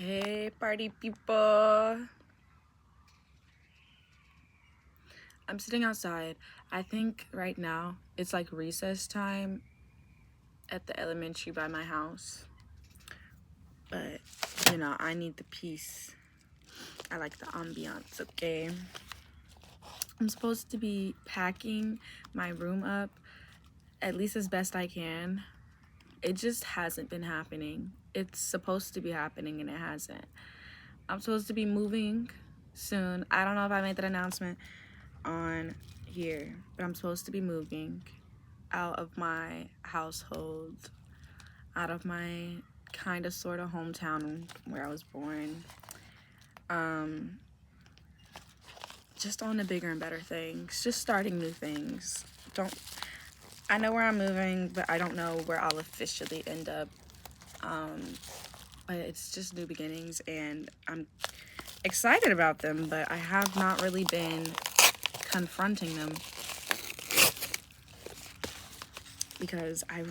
Hey, party people. I'm sitting outside. I think right now it's like recess time at the elementary by my house. But, I need the peace. I like the ambiance, okay? I'm supposed to be packing my room up at least as best I can. It just hasn't been happening. It's supposed to be happening and it hasn't. I'm supposed to be moving soon. I don't know if I made that announcement on here, but I'm supposed to be moving out of my household, out of my kind of sort of hometown where I was born. Just on to bigger and better things, just starting new things. I know where I'm moving, but I don't know where I'll officially end up. But it's just new beginnings and I'm excited about them, but I have not really been confronting them because I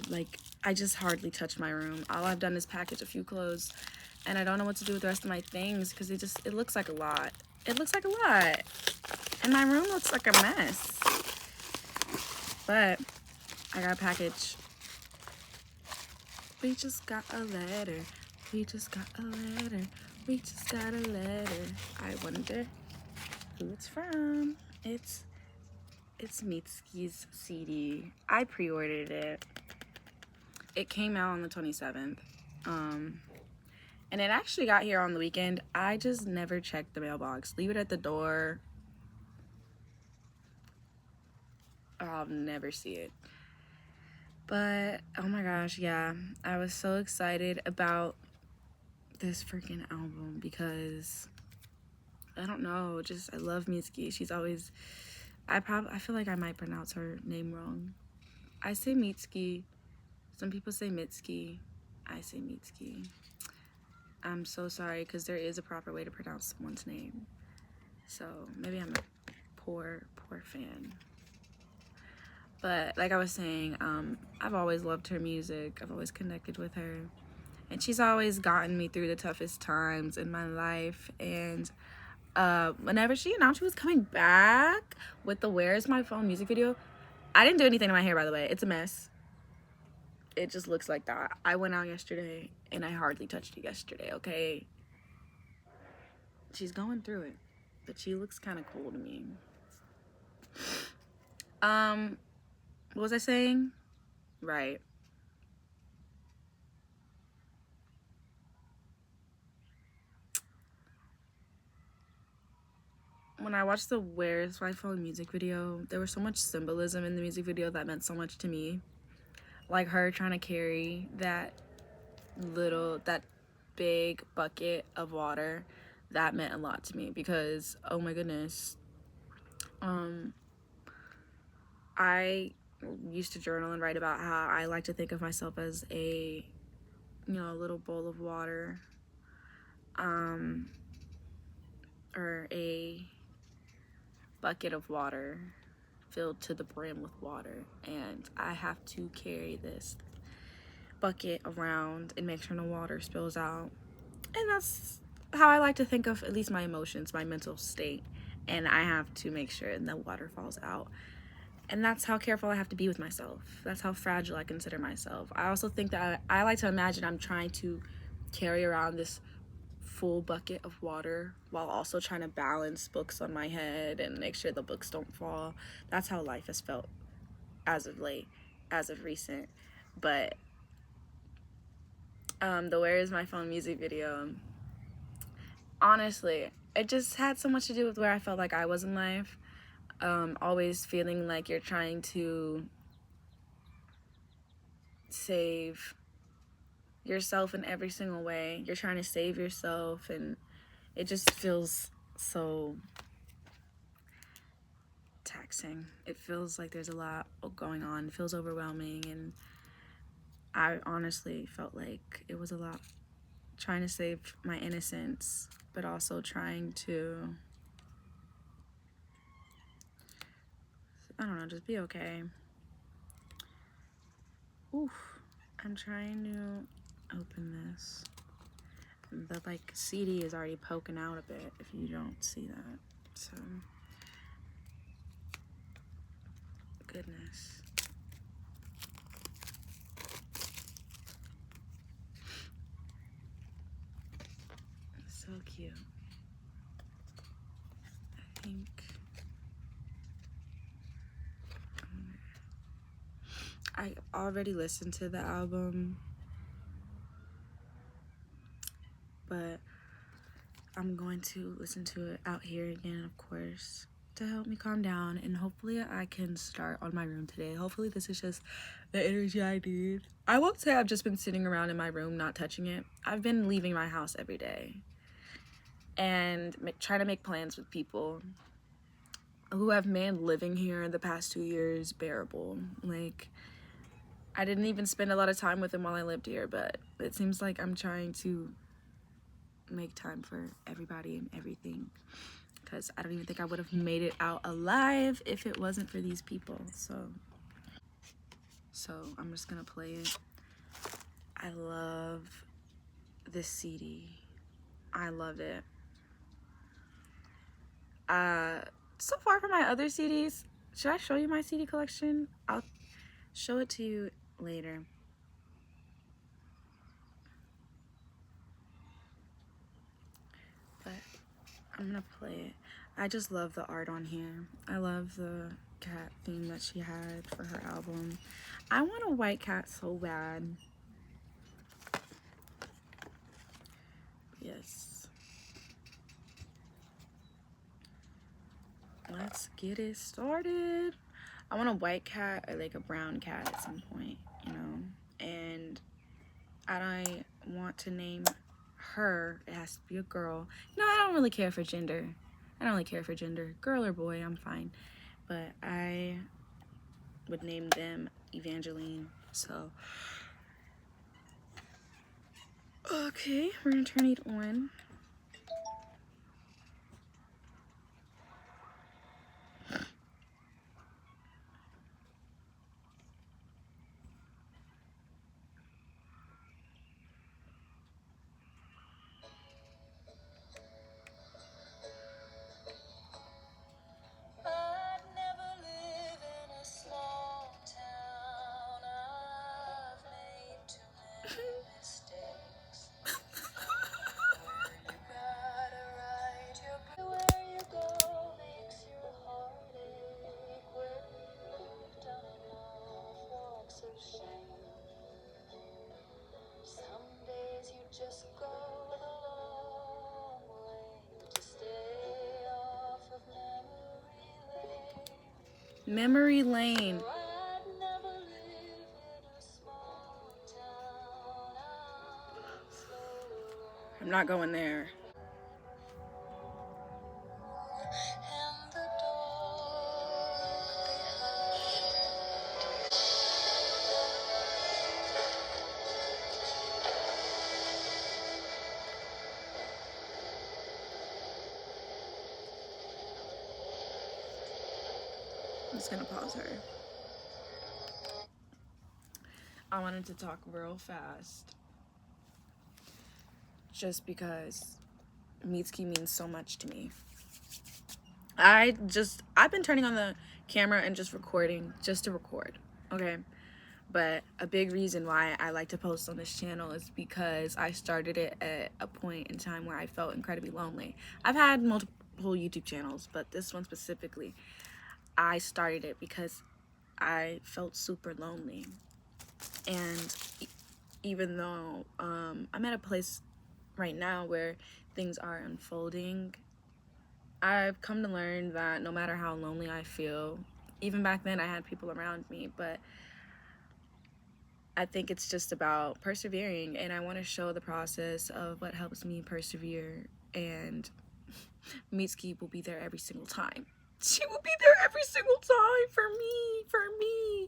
just hardly touch my room. All I've done is package a few clothes and I don't know what to do with the rest of my things because it looks like a lot. It looks like a lot. And my room looks like a mess. But I got a package. We just got a letter. We just got a letter. We just got a letter. I wonder who it's from. It's Mitski's CD. I pre-ordered it. It came out on the 27th. And it actually got here on the weekend. I just never checked the mailbox. Leave it at the door. I'll never see it. But, oh my gosh, yeah. I was so excited about this freaking album because, I don't know, I love Mitski. She's always, I feel like I might pronounce her name wrong. I say Mitski. Some people say Mitski. I say Mitski. I'm so sorry because there is a proper way to pronounce someone's name. So maybe I'm a poor fan. But like I was saying, I've always loved her music. I've always connected with her. And she's always gotten me through the toughest times in my life. And whenever she announced she was coming back with the Where's My Phone music video, I didn't do anything to my hair, by the way. It's a mess. It just looks like that. I went out yesterday and I hardly touched it yesterday, okay? She's going through it, but she looks kind of cool to me. What was I saying? Right. When I watched the Where's My Phone music video, there was so much symbolism in the music video that meant so much to me. Like her trying to carry that big bucket of water, that meant a lot to me because, oh my goodness, I used to journal and write about how I like to think of myself as a little bowl of water, or a bucket of water filled to the brim with water, and I have to carry this bucket around and make sure no water spills out. And that's how I like to think of at least my emotions, my mental state, and I have to make sure the water falls out. And that's how careful I have to be with myself. That's how fragile I consider myself. I also think that I like to imagine I'm trying to carry around this full bucket of water while also trying to balance books on my head and make sure the books don't fall. That's how life has felt as of late, as of recent. But the Where Is My Phone music video, honestly, it just had so much to do with where I felt like I was in life. Always feeling like you're trying to save yourself in every single way. You're trying to save yourself, and it just feels so taxing. It feels like there's a lot going on. It feels overwhelming, and I honestly felt like it was a lot trying to save my innocence, but also trying to, I don't know, just be okay. Oof. I'm trying to open this. the like CD is already poking out a bit if you don't see that. So goodness. So cute. I think I already listened to the album, but I'm going to listen to it out here again, of course, to help me calm down, and hopefully I can start on my room today. Hopefully this is just the energy I need. I won't say I've just been sitting around in my room not touching it. I've been leaving my house every day and trying to make plans with people who have made living here in the past 2 years bearable. Like, I didn't even spend a lot of time with them while I lived here, but it seems like I'm trying to make time for everybody and everything, because I don't even think I would have made it out alive if it wasn't for these people. So I'm just gonna play it. I love this CD. I love it. So far from my other CDs, should I show you my CD collection? I'll show it to you later. But I'm gonna play it. I just love the art on here. I love the cat theme that she had for her album. I want a white cat so bad. Yes. Let's get it started. I want a white cat or like a brown cat at some point, you know? And I want to name her, it has to be a girl. No, I don't really care for gender. I don't really care for gender. Girl or boy, I'm fine. But I would name them Evangeline. So, okay, we're gonna turn it on. Memory Lane. I'm not going there. I'm just gonna pause her. I wanted to talk real fast just because Mitski means so much to me. I've been turning on the camera and just recording just to record, okay? But a big reason why I like to post on this channel is because I started it at a point in time where I felt incredibly lonely. I've had multiple YouTube channels, but this one specifically, I started it because I felt super lonely. And even though I'm at a place right now where things are unfolding, I've come to learn that no matter how lonely I feel, even back then I had people around me, but I think it's just about persevering, and I want to show the process of what helps me persevere, and Mitski will be there every single time. She will be there every single time for me.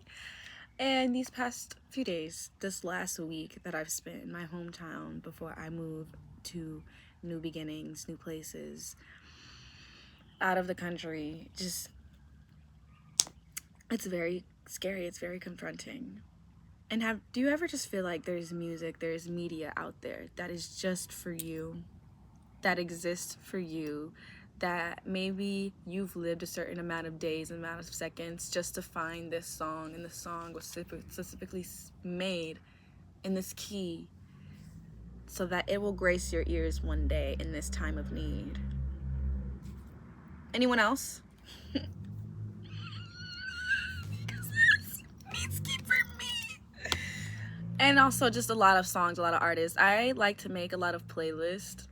And these past few days, this last week that I've spent in my hometown before I move to new beginnings, new places, out of the country, just, it's very scary, it's very confronting. And do you ever just feel like there's music, there's media out there that is just for you, that exists for you, that maybe you've lived a certain amount of days, amount of seconds just to find this song, and the song was specifically made in this key so that it will grace your ears one day in this time of need. Anyone else? Mitski for me. And also just a lot of songs, a lot of artists. I like to make a lot of playlists.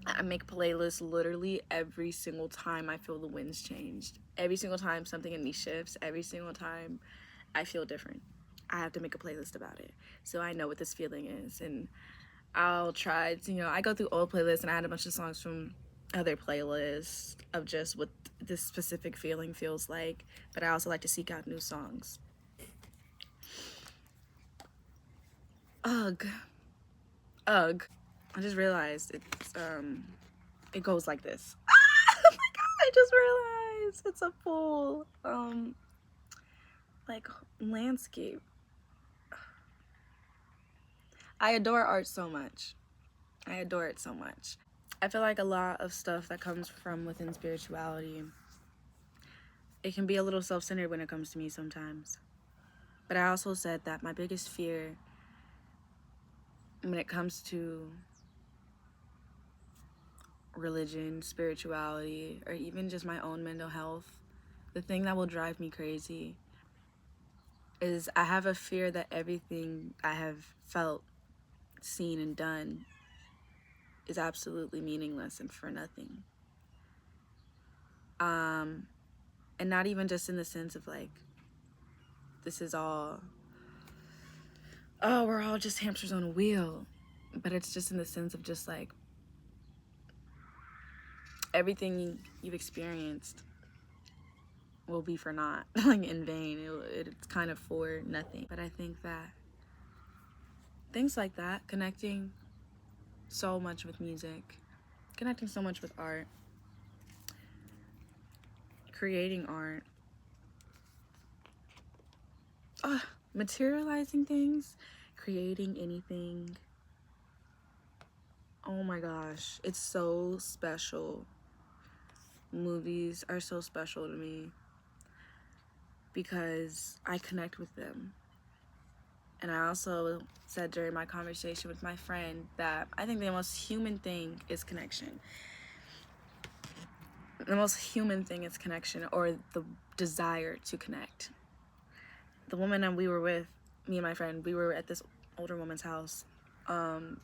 I make playlists literally every single time I feel the winds changed. Every single time something in me shifts, every single time I feel different, I have to make a playlist about it. So I know what this feeling is. And I'll try to, I go through old playlists and I had a bunch of songs from other playlists of just what this specific feeling feels like. But I also like to seek out new songs. Ugh. Ugh. I just realized it goes like this. Oh my god, I just realized it's a full like landscape. I adore art so much. I adore it so much. I feel like a lot of stuff that comes from within spirituality, it can be a little self-centered when it comes to me sometimes. But I also said that my biggest fear when it comes to religion, spirituality, or even just my own mental health, the thing that will drive me crazy is I have a fear that everything I have felt, seen, and done is absolutely meaningless and for nothing. And not even just in the sense of like, this is all, oh, we're all just hamsters on a wheel. But it's just in the sense of just like, everything you've experienced will be for naught, like in vain. It's kind of for nothing. But I think that things like that, connecting so much with music, connecting so much with art, creating art, materializing things, creating anything. Oh my gosh, it's so special. Movies are so special to me because I connect with them. And I also said during my conversation with my friend that I think the most human thing is connection. The most human thing is connection, or the desire to connect. The woman that we were with, me and my friend, we were at this older woman's house. Of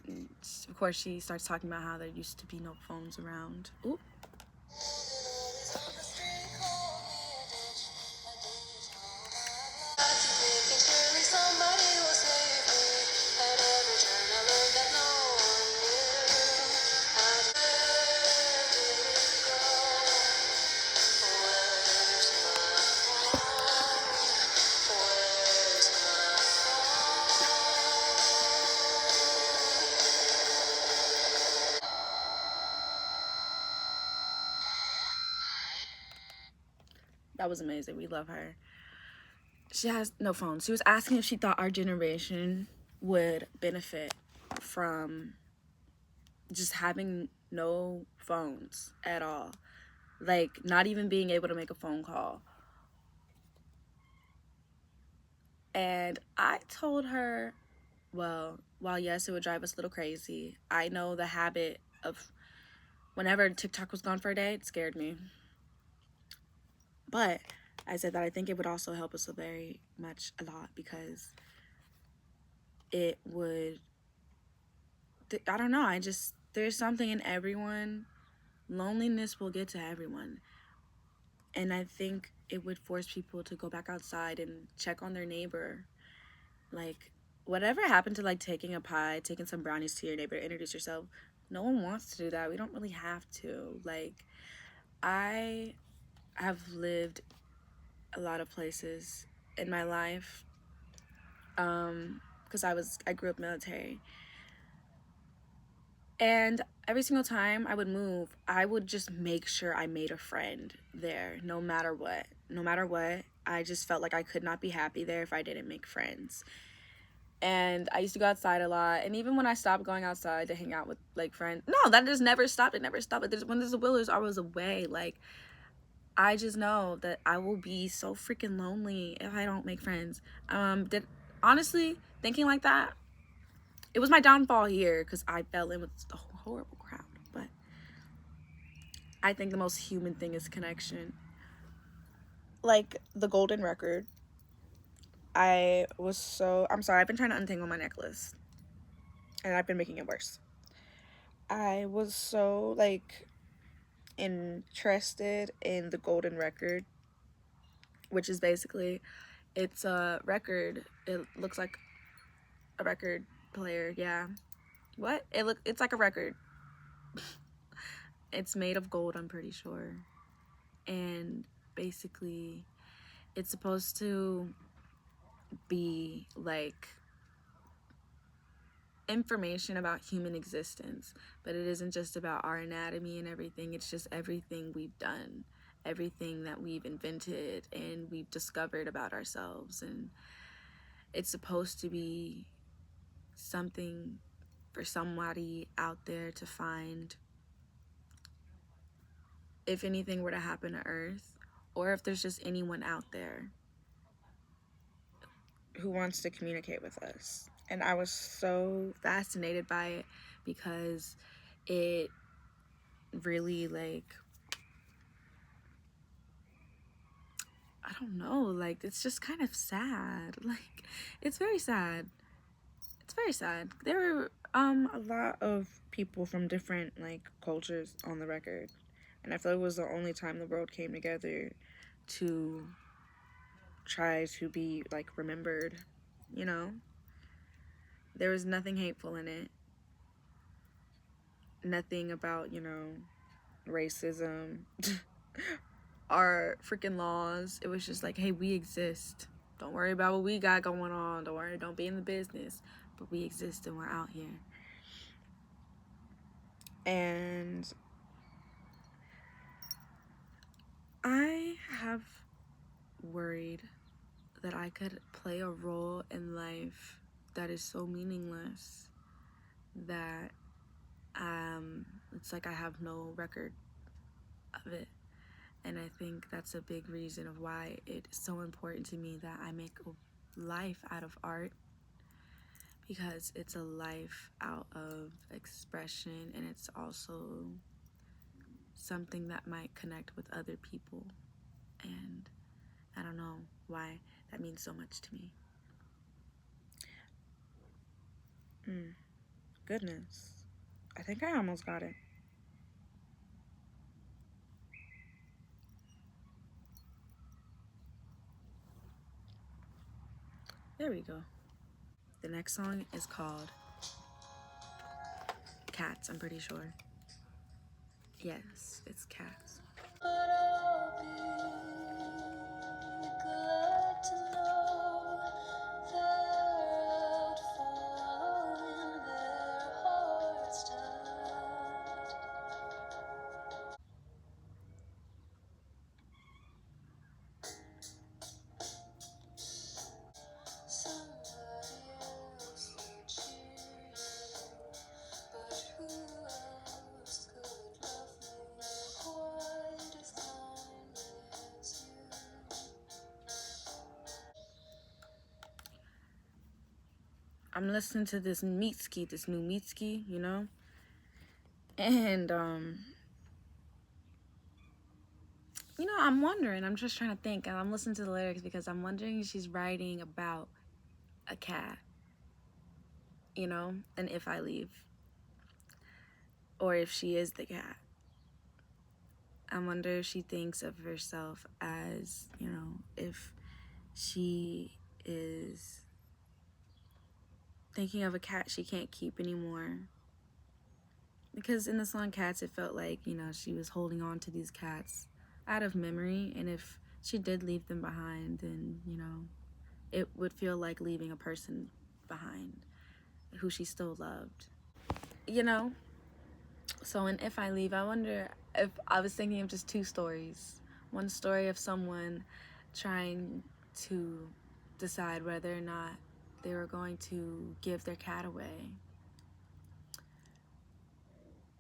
course, she starts talking about how there used to be no phones around. Ooh. That was amazing. We love her. She has no phone. She was asking if she thought our generation would benefit from just having no phones at all. Like, not even being able to make a phone call. And I told her, well, while yes, it would drive us a little crazy, I know the habit of whenever TikTok was gone for a day, it scared me. But I said that I think it would also help us very much a lot because it would, I don't know, there's something in everyone. Loneliness will get to everyone. And I think it would force people to go back outside and check on their neighbor. Like, whatever happened to like taking a pie, taking some brownies to your neighbor to introduce yourself? No one wants to do that. We don't really have to. Like, I have lived a lot of places in my life because I grew up military, and every single time I would move, I would just make sure I made a friend there, no matter what. I just felt like I could not be happy there if I didn't make friends. And I used to go outside a lot. And even when I stopped going outside to hang out with like friends, no, that just never stopped. It never stopped. When there's a will, there's always a way. Like, I just know that I will be so freaking lonely if I don't make friends. Honestly, thinking like that, it was my downfall here because I fell in with a horrible crowd. But I think the most human thing is connection. Like the golden record, I'm sorry, I've been trying to untangle my necklace and I've been making it worse. I was so like interested in the golden record, which is basically, it's a record. It looks like a record player. Yeah. What? It's like a record. It's made of gold, I'm pretty sure. And basically it's supposed to be like information about human existence, but it isn't just about our anatomy and everything. It's just everything we've done, everything that we've invented and we've discovered about ourselves. And it's supposed to be something for somebody out there to find if anything were to happen to Earth, or if there's just anyone out there who wants to communicate with us. And I was so fascinated by it because it really, like, I don't know, like, it's just kind of sad. Like, it's very sad. It's very sad. There were a lot of people from different like cultures on the record, and I feel it was the only time the world came together to try to be like remembered, you know? There was nothing hateful in it. Nothing about, racism or freaking laws. It was just like, hey, we exist. Don't worry about what we got going on. Don't worry, don't be in the business. But we exist and we're out here. And I have worried that I could play a role in life that is so meaningless that it's like I have no record of it. And I think that's a big reason of why it's so important to me that I make a life out of art, because it's a life out of expression, and it's also something that might connect with other people. And I don't know why that means so much to me. Goodness. I think I almost got it. There we go. The next song is called Cats, I'm pretty sure. Yes, it's Cats. I'm listening to this new Mitski, and I'm wondering, I'm just trying to think, and I'm listening to the lyrics because I'm wondering if she's writing about a cat, and if I leave, or if she is the cat. I wonder if she thinks of herself as, if she is thinking of a cat she can't keep anymore. Because in the song Cats, it felt like, she was holding on to these cats out of memory. And if she did leave them behind, then, it would feel like leaving a person behind who she still loved. So in If I Leave, I wonder if I was thinking of just two stories. One story of someone trying to decide whether or not they were going to give their cat away.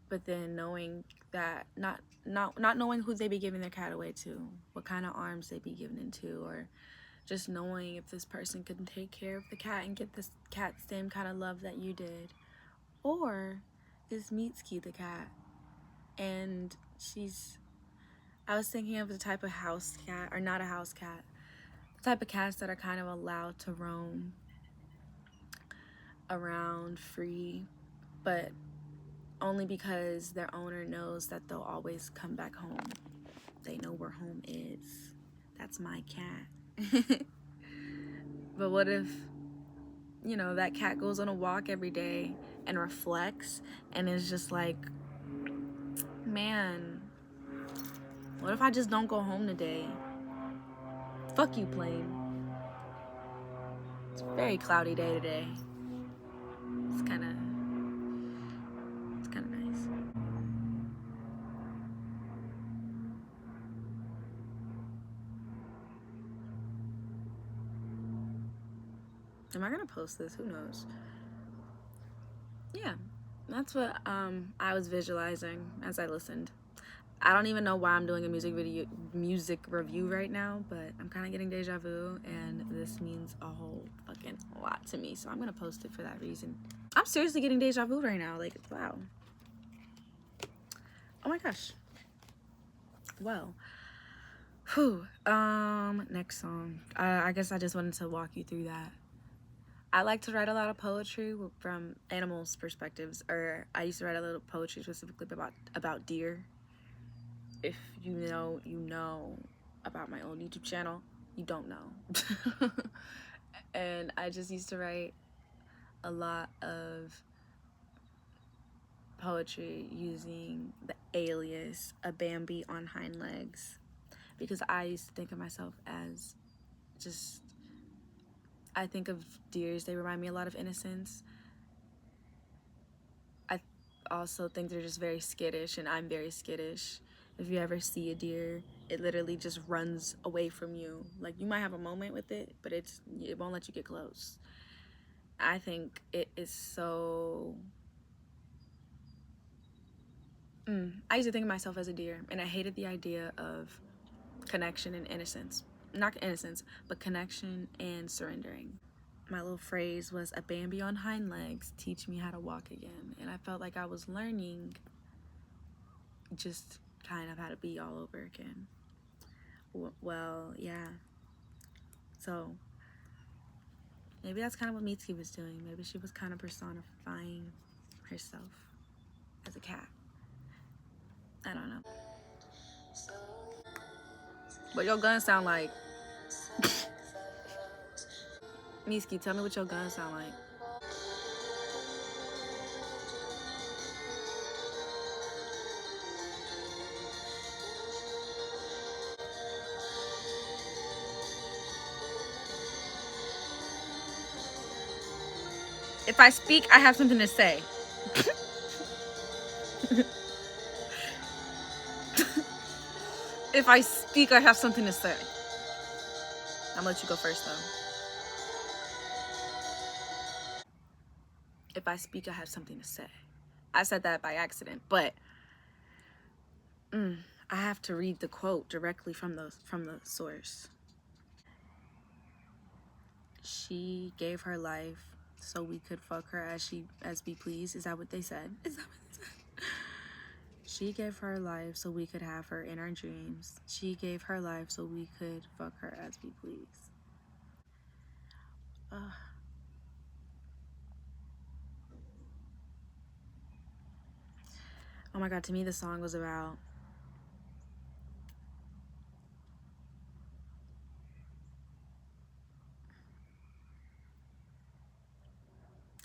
But then knowing that, not knowing who they'd be giving their cat away to, what kind of arms they'd be giving into, or just knowing if this person could take care of the cat and give this cat the same kind of love that you did. Or is Mitski the cat? And I was thinking of the type of house cat, or not a house cat, the type of cats that are kind of allowed to roam around free, but only because their owner knows that they'll always come back home. They know where home is. That's my cat. But what if, that cat goes on a walk every day and reflects and is just like, man, what if I just don't go home today? Fuck you, plane. It's a very cloudy day today. It's kind of nice. Am I gonna post this? Who knows? Yeah, that's what I was visualizing as I listened. I don't even know why I'm doing a music review right now, but I'm kind of getting deja vu, and this means a whole fucking lot to me, so I'm gonna post it for that reason. I'm seriously getting deja vu right now. Like, wow. Oh my gosh. Well, next song. I guess I just wanted to walk you through that. I like to write a lot of poetry from animals' perspectives, or I used to write a little poetry specifically about deer. If you know about my old YouTube channel. You don't know. And I just used to write a lot of poetry using the alias a Bambi on hind legs, because I used to think of myself as just, I think of deers, they remind me a lot of innocence. I also think they're just very skittish, and I'm very skittish. If you ever see a deer, it literally just runs away from you. Like, you might have a moment with it, but it won't let you get close. I think it is so... I used to think of myself as a deer, and I hated the idea of connection and innocence. Not innocence, but connection and surrendering. My little phrase was, a Bambi on hind legs, teach me how to walk again. And I felt like I was learning just kind of how to be all over again. Well, yeah. So maybe that's kind of what Mitski was doing. Maybe she was kind of personifying herself as a cat. I don't know. What your gun sound like? Mitski, tell me what your gun sound like. If I speak, I have something to say. If I speak, I have something to say. I'm gonna let you go first, though. If I speak, I have something to say. I said that by accident, but I have to read the quote directly from the source. She gave her life so we could fuck her as we please. Is that what they said? She gave her life so we could have her in our dreams. She gave her life so we could fuck her as we please. Oh my God, to me the song was about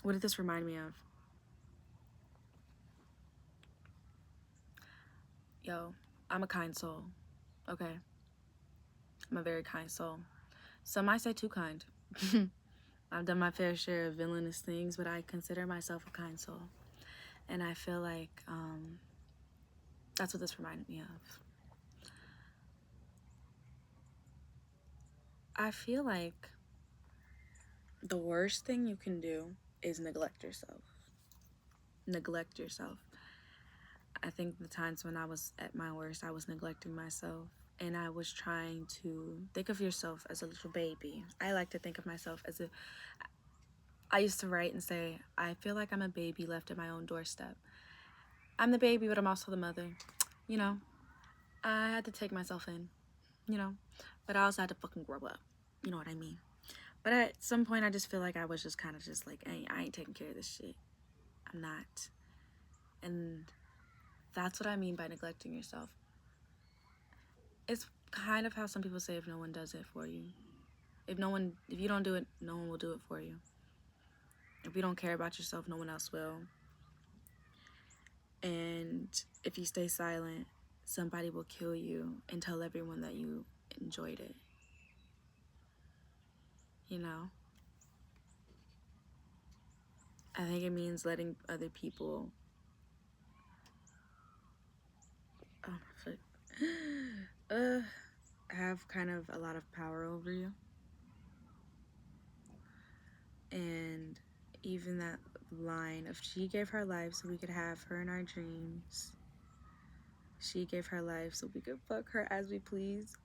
what did this remind me of? Yo, I'm a kind soul, okay? I'm a very kind soul. Some might say too kind. I've done my fair share of villainous things, but I consider myself a kind soul. And I feel like that's what this reminded me of. I feel like the worst thing you can do is neglect yourself. Neglect yourself. I think the times when I was at my worst, I was neglecting myself. And I was trying to think of yourself as a little baby. I like to think of myself as a. I used to write and say, I feel like I'm a baby left at my own doorstep. I'm the baby, but I'm also the mother. You know, I had to take myself in, you know, but I also had to fucking grow up. You know what I mean? But at some point, I just feel like I was just kind of just like, hey, I ain't taking care of this shit. I'm not. And that's what I mean by neglecting yourself. It's kind of how some people say if no one does it for you. If you don't do it, no one will do it for you. If you don't care about yourself, no one else will. And if you stay silent, somebody will kill you and tell everyone that you enjoyed it. You know? I think it means letting other people. Oh, my foot. Have kind of a lot of power over you. And even that line of she gave her life so we could have her in our dreams. She gave her life so we could fuck her as we please.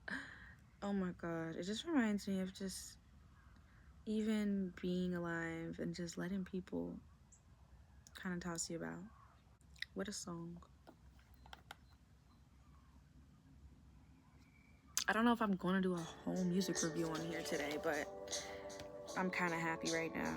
Oh my god, it just reminds me of just even being alive and just letting people kind of toss you about. What a song. I don't know if I'm going to do a whole music review on here today, but I'm kind of happy right now.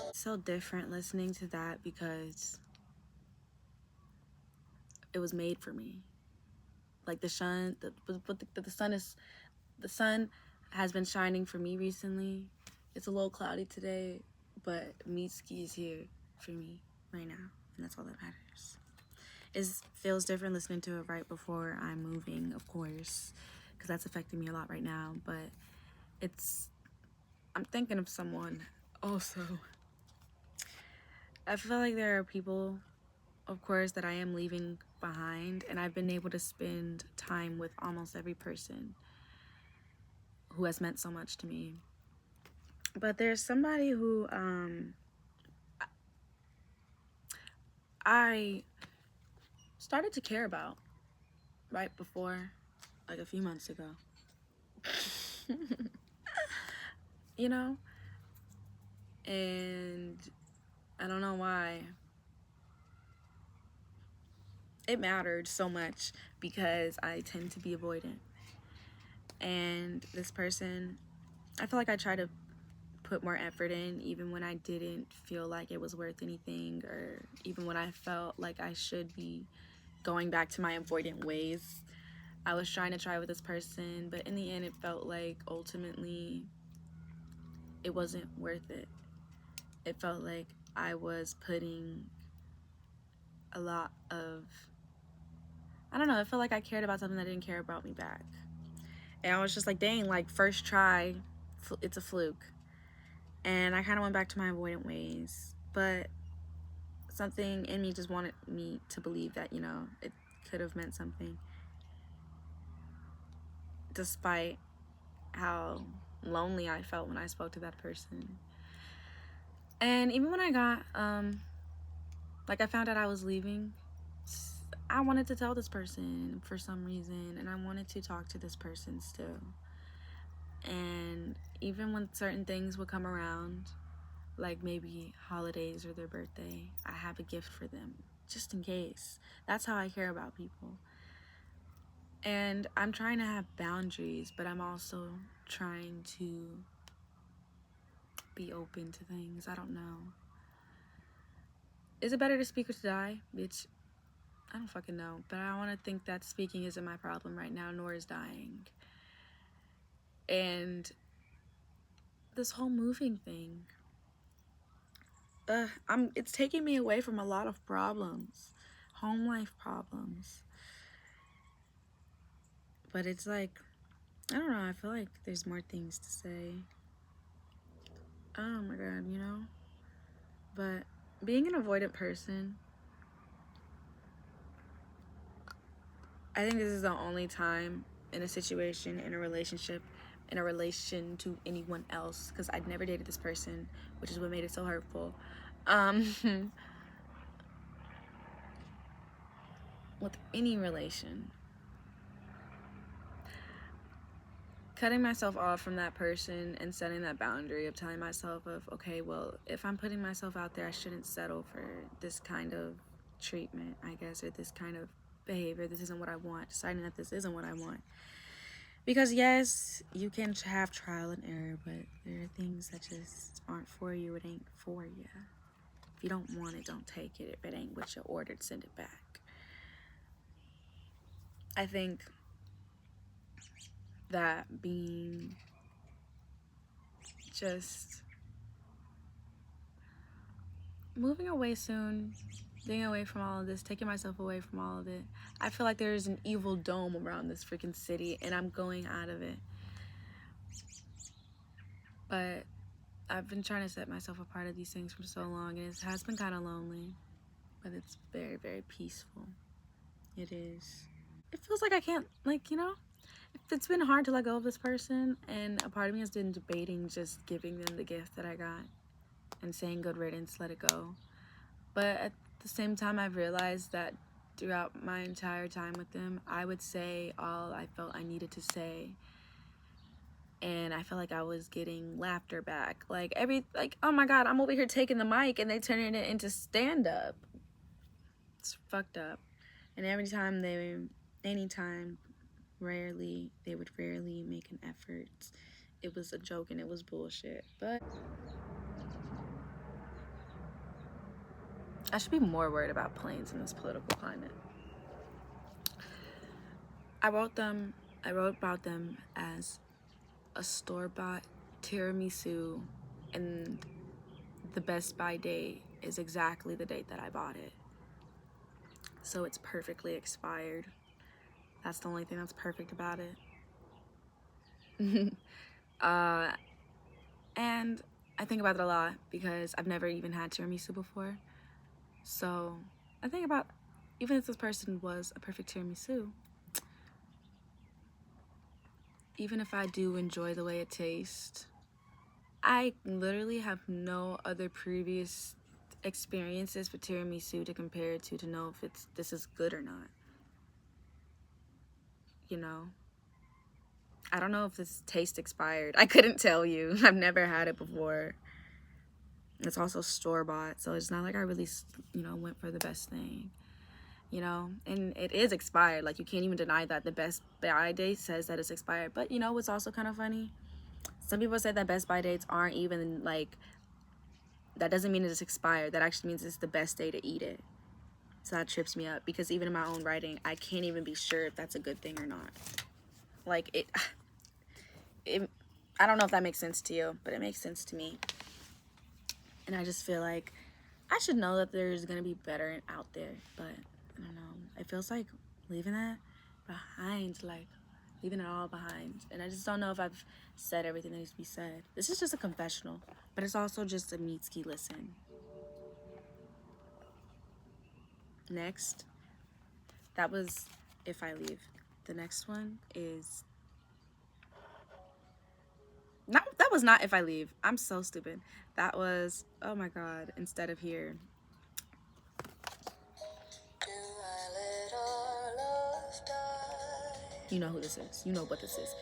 It's so different listening to that because it was made for me. Like the sun, the sun has been shining for me recently. It's a little cloudy today, but Mitski is here for me right now, and that's all that matters. It feels different listening to it right before I'm moving, of course, because that's affecting me a lot right now. But I'm thinking of someone also. I feel like there are people, of course, that I am leaving behind, and I've been able to spend time with almost every person who has meant so much to me. But there's somebody who I started to care about right before, like a few months ago. You know? And I don't know why. It mattered so much because I tend to be avoidant. And this person, I feel like I try to put more effort in even when I didn't feel like it was worth anything, or even when I felt like I should be going back to my avoidant ways. I was trying to try with this person, but in the end it felt like ultimately it wasn't worth it. It felt like I was putting a lot of, I don't know, it felt like I cared about something that didn't care about me back. And I was just like, dang, like first try, it's a fluke. And I kind of went back to my avoidant ways. But something in me just wanted me to believe that, you know, it could have meant something. Despite how lonely I felt when I spoke to that person. And even when I got, like I found out I was leaving, I wanted to tell this person for some reason, and I wanted to talk to this person still. And even when certain things would come around, like maybe holidays or their birthday, I have a gift for them, just in case. That's how I care about people. And I'm trying to have boundaries, but I'm also trying to be open to things. I don't know. Is it better to speak or to die? Bitch, I don't fucking know. But I want to think that speaking isn't my problem right now, nor is dying. And this whole moving thing, it's taking me away from a lot of problems, home life problems. But it's like, I don't know, I feel like there's more things to say. Oh my god, you know? But being an avoidant person, I think this is the only time in a situation, in a relationship, in a relation to anyone else, because I'd never dated this person, which is what made it so hurtful. With any relation, cutting myself off from that person and setting that boundary of telling myself of, okay, well, if I'm putting myself out there, I shouldn't settle for this kind of treatment, I guess, or this kind of behavior. This isn't what I want. Deciding that this isn't what I want. Because yes, you can have trial and error, but there are things that just aren't for you. It ain't for you. If you don't want it, don't take it. If it ain't what you ordered, send it back. I think that being just moving away soon, getting away from all of this, taking myself away from all of it. I feel like there's an evil dome around this freaking city, and I'm going out of it. But I've been trying to set myself apart of these things for so long, and it has been kind of lonely, but it's very, very peaceful. It is. It feels like I can't, like, you know, it's been hard to let go of this person, and a part of me has been debating just giving them the gift that I got and saying good riddance, let it go. But at the same time, I've realized that throughout my entire time with them, I would say all I felt I needed to say. And I felt like I was getting laughter back. Like, oh my God, I'm over here taking the mic and they turning it into stand-up. It's fucked up. And rarely, they would rarely make an effort. It was a joke and it was bullshit. But I should be more worried about planes in this political climate. I wrote about them as a store-bought tiramisu, and the Best By date is exactly the date that I bought it. So it's perfectly expired. That's the only thing that's perfect about it. And I think about it a lot because I've never even had tiramisu before. So I think about, even if this person was a perfect tiramisu, even if I do enjoy the way it tastes, I literally have no other previous experiences with tiramisu to compare it to know if this is good or not. You know? I don't know if this taste expired. I couldn't tell you. I've never had it before. It's also store-bought, so it's not like I really, went for the best thing. And it is expired. Like, you can't even deny that. The Best By date says that it's expired. But you know what's also kind of funny? Some people say that Best By dates aren't even, like, that doesn't mean it's expired. That actually means it's the best day to eat it. So that trips me up, because even in my own writing, I can't even be sure if that's a good thing or not. Like, I don't know if that makes sense to you, but it makes sense to me. And I just feel like I should know that there's gonna be better out there, but I don't know. It feels like leaving that behind, like leaving it all behind. And I just don't know if I've said everything that needs to be said. This is just a confessional, but it's also just a Mitski listen. Next, that was If I Leave. The next one is that was not If I Leave. I'm so stupid. That was, oh my God, Instead of Here. You know who this is. You know what this is.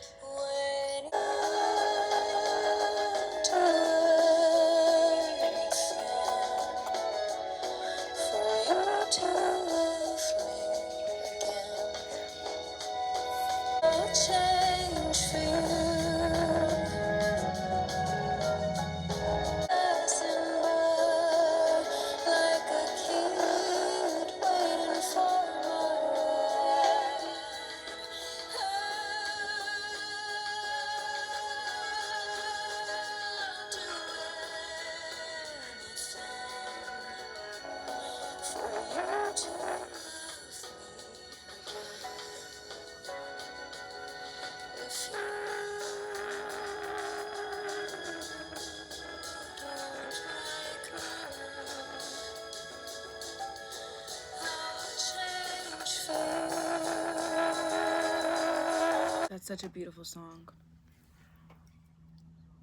such a beautiful song.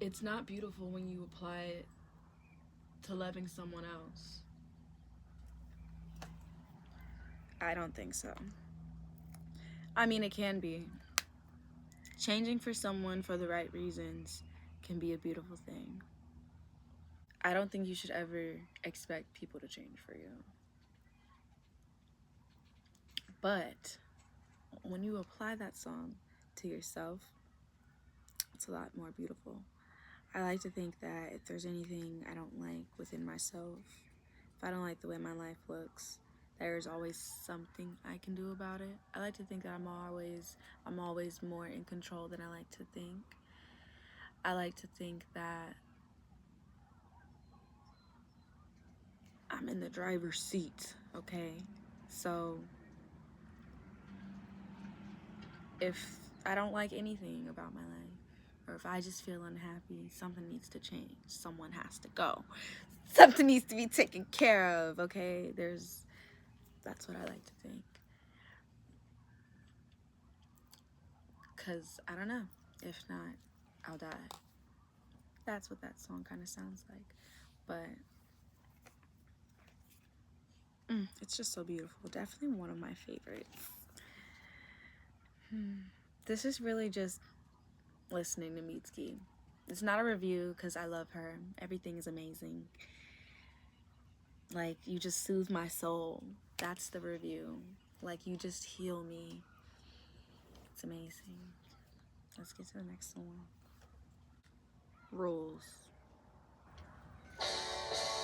It's not beautiful when you apply it to loving someone else. I don't think so. I mean, it can be. Changing for someone for the right reasons can be a beautiful thing. I don't think you should ever expect people to change for you. But when you apply that song to yourself, it's a lot more beautiful. I like to think that if there's anything I don't like within myself, if I don't like the way my life looks, there's always something I can do about it. I like to think that I'm always more in control than I like to think. I like to think that I'm in the driver's seat, okay? So if I don't like anything about my life, or if I just feel unhappy, something needs to change. Someone has to go. Something needs to be taken care of, okay? That's what I like to think. Because, I don't know. If not, I'll die. That's what that song kind of sounds like. But it's just so beautiful. Definitely one of my favorites. This is really just listening to Mitski. It's not a review because I love her. Everything is amazing. Like, you just soothe my soul. That's the review. Like, you just heal me. It's amazing. Let's get to the next one. Rules.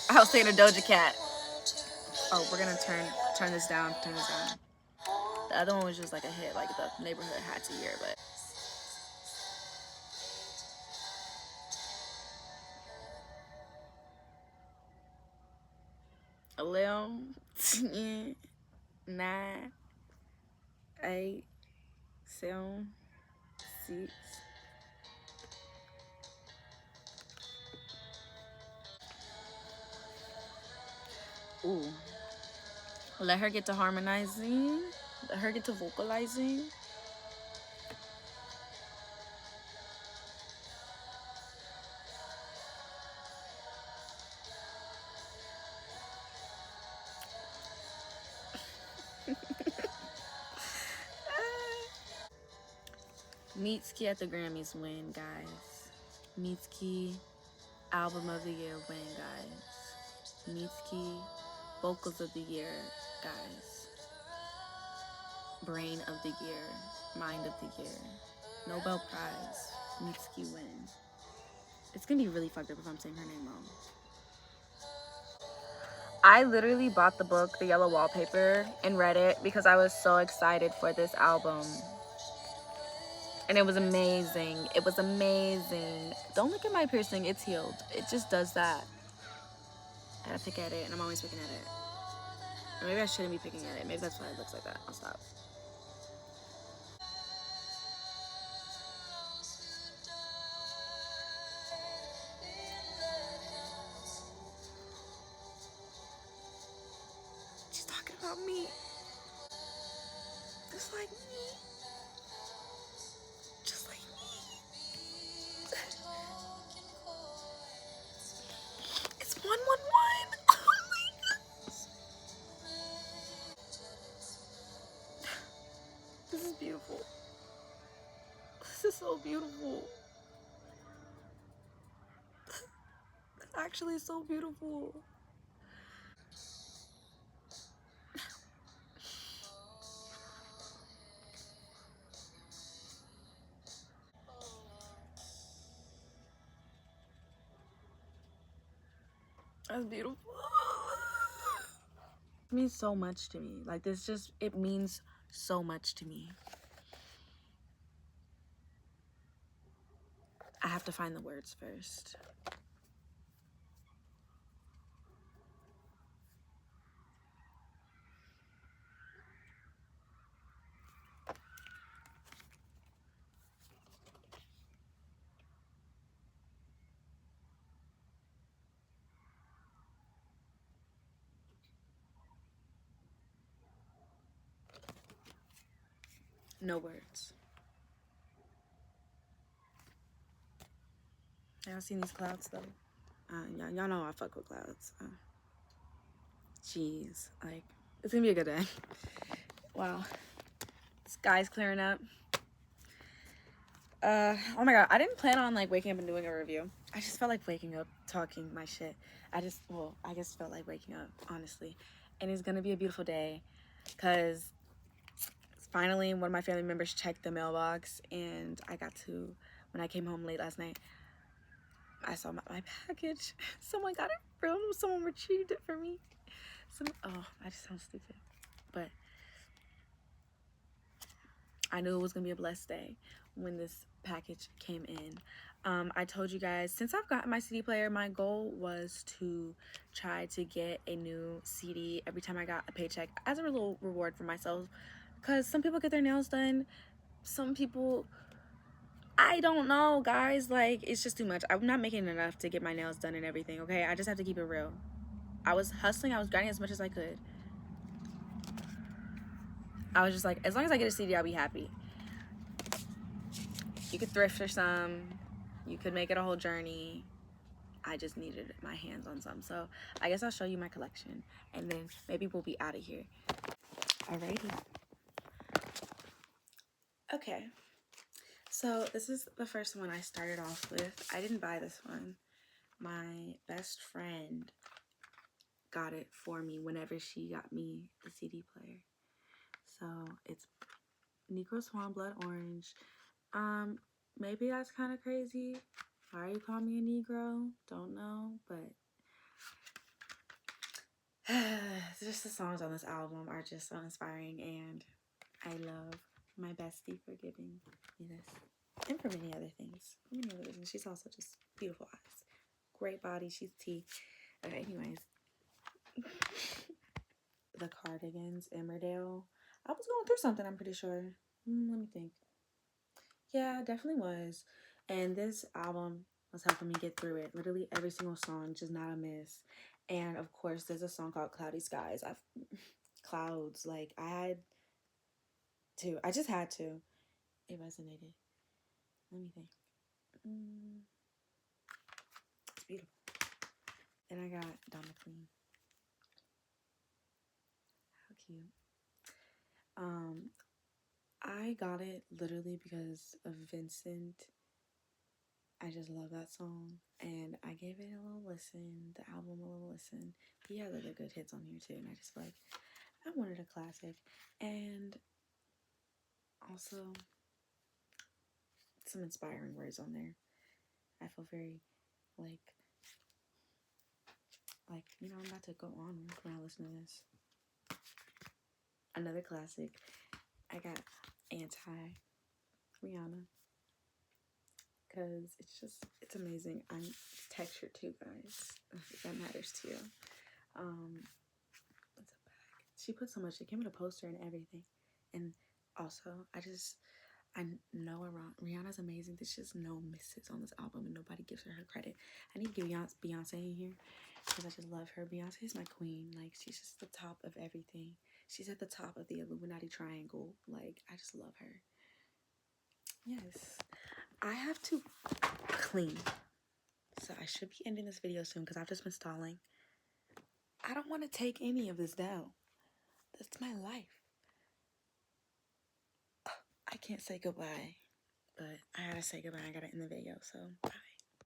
I was saying a Doja Cat. Oh, we're gonna turn this down. Turn this down. The other one was just like a hit, like the neighborhood had to hear, but. A little, 10, 9, 8, 7, 6. Ooh. Let her get to harmonizing. Let her get to vocalizing. Mitski at the Grammys win, guys. Mitski album of the year win, guys. Mitski vocals of the year, guys. Brain of the year, mind of the year. Nobel Prize, Mitski win. It's gonna be really fucked up if I'm saying her name wrong. I literally bought the book, The Yellow Wallpaper, and read it because I was so excited for this album. And it was amazing. It was amazing. Don't look at my piercing, it's healed. It just does that. I gotta pick at it, and I'm always picking at it. Or maybe I shouldn't be picking at it. Maybe that's why it looks like that. I'll stop. She's talking about me. Just like me. Just like me. It's 111. Oh my gosh. This is beautiful. This is so beautiful. It's actually so beautiful. That's beautiful. It means so much to me. Like, it means so much to me. I have to find the words first. No words. Y'all seen these clouds though? Y'all know I fuck with clouds. Jeez, like it's gonna be a good day. Wow, sky's clearing up. Oh my god, I didn't plan on like waking up and doing a review. I just felt like waking up, talking my shit. I just felt like waking up, honestly. And it's gonna be a beautiful day, cause finally one of my family members checked the mailbox, and I got to, when I came home late last night, I saw my package. Someone got it from, someone retrieved it for me. Oh, I just sound stupid. But I knew it was gonna be a blessed day when this package came in. I told you guys, since I've gotten my CD player, my goal was to try to get a new CD every time I got a paycheck as a little reward for myself. Because some people get their nails done, some people, I don't know, guys, like, it's just too much. I'm not making enough to get my nails done and everything, okay? I just have to keep it real. I was hustling, I was grinding as much as I could. I was just like, as long as I get a CD, I'll be happy. You could thrift or some, you could make it a whole journey. I just needed my hands on some. So I guess I'll show you my collection and then maybe we'll be out of here. Alrighty. Okay. So this is the first one I started off with. I didn't buy this one. My best friend got it for me whenever she got me the CD player. So it's Negro Swan Blood Orange. Maybe that's kind of crazy. Why are you calling me a Negro? Don't know, but just the songs on this album are just so inspiring, and I love my bestie for giving me this, and for many other things. She's also just beautiful eyes, great body. She's T. Okay, anyways, the Cardigans, Emmerdale. I was going through something. I'm pretty sure. Let me think. Yeah, definitely was. And this album was helping me get through it. Literally every single song, just not a miss. And of course, there's a song called Cloudy Skies. Clouds, like I had to. I just had to. It resonated. Let me think. It's beautiful. And I got Donna Queen. How cute. I got it literally because of Vincent. I just love that song, and I gave it a little listen, the album a little listen. He had other good hits on here too, and I just feel like I wanted a classic, and also some inspiring words on there. I feel very like I'm about to go on when I listen to this. Another classic, I got Anti Rihanna, because it's amazing. I'm textured too, guys, if that matters to you. What's a bag? She put so much. It came with a poster and everything. And also, I know Rihanna's amazing. There's just no misses on this album, and nobody gives her credit. I need to get Beyonce in here because I just love her. Beyonce is my queen. Like, she's just the top of everything. She's at the top of the Illuminati triangle. Like, I just love her. Yes. I have to clean. So I should be ending this video soon because I've just been stalling. I don't want to take any of this down. That's my life. I can't say goodbye, but I gotta say goodbye. I gotta end the video, so bye.